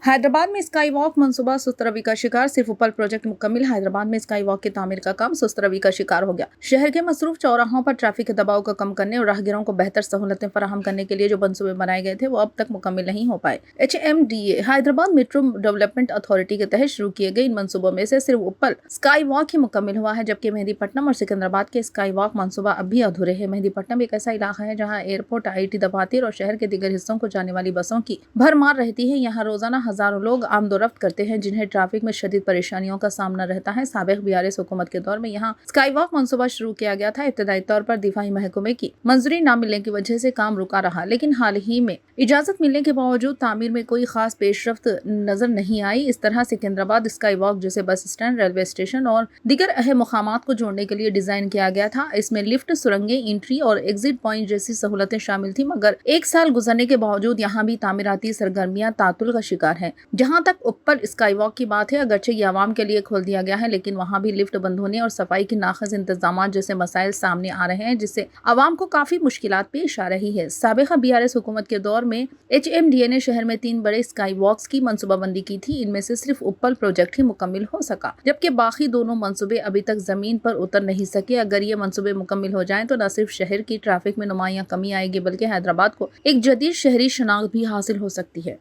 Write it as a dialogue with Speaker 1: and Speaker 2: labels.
Speaker 1: हैदराबाद में sky walk मंसूबा सुस्त रवि का शिकार, सिर्फ उपल प्रोजेक्ट मुकम्मिल। हैदराबाद में स्काई वॉक की तामीर का काम सुस्त रवि का शिकार हो गया। शहर के मसरूफ चौराहों पर ट्रैफिक के दबाव को कम करने और राहगीरों को बेहतर सहूलतें फराहम करने के लिए जो मंसूबे बनाए गए थे वो अब तक मुकम्मिल नहीं हो पाए। HMDA Hyderabad metro development authority के तहत शुरू किए गए इन मंसूबों में से सिर्फ उपल स्काई वॉक ही मुकम्मिल हुआ है, जबकि मेहदीपट्टनम और सिकंदराबाद के स्काई वॉक मंसूबा अब भी अधूरे हैं। मेहदीपट्टनम एक ऐसा इलाका है जहाँ एयरपोर्ट, IIT दफातर और शहर के दीगर हिस्सों को जाने वाली बसों की भरमार रहती है। यहाँ रोजाना हजारों लोग आमदोरफ्त करते हैं, जिन्हें ट्रैफिक में शदीद परेशानियों का सामना रहता है। साबिक BRS हुकूमत के दौर में यहाँ स्काई वॉक मंसूबा शुरू किया गया था। इब्तदाई तौर पर दिफाई महकमे की मंजूरी न मिलने की वजह से काम रुका रहा, लेकिन हाल ही में इजाजत मिलने के बावजूद तामीर में कोई खास पेशरफ्त नजर नहीं आई। इस तरह सिकंदराबाद स्काई वॉक, जिसे बस स्टैंड, रेलवे स्टेशन और दीगर अहम मुकामात को जोड़ने के लिए डिजाइन किया गया था, इसमें लिफ्ट, सुरंगें, एंट्री और एग्जिट पॉइंट जैसी सहूलतें शामिल थी, मगर एक साल गुजरने के बावजूद यहाँ भी तामीराती सरगर्मियां तातुल का शिकार है। जहाँ तक ऊपर स्काई वॉक की बात है, अगरचे ये आवाम के लिए खोल दिया गया है, लेकिन वहाँ भी लिफ्ट बंद होने और सफाई की नाक़िस इंतजाम जैसे मसाइल सामने आ रहे हैं, जिससे आवाम को काफी मुश्किलात पेश आ रही है। साबिक़ा BRS हुकूमत के दौर में HMDA ने शहर में 3 बड़े स्काई वॉक्स की मंसूबाबंदी की थी। इनमें से सिर्फ उपल प्रोजेक्ट ही मुकम्मिल हो सका, जबकि बाकी दोनों मंसूबे अभी तक जमीन पर उतर नहीं सके। अगर ये मंसूबे मुकम्मिल हो जाएं तो न सिर्फ शहर की ट्रैफिक में नुमायां कमी आएगी, बल्कि हैदराबाद को एक जदीद शहरी शनाख्त भी हासिल हो सकती है।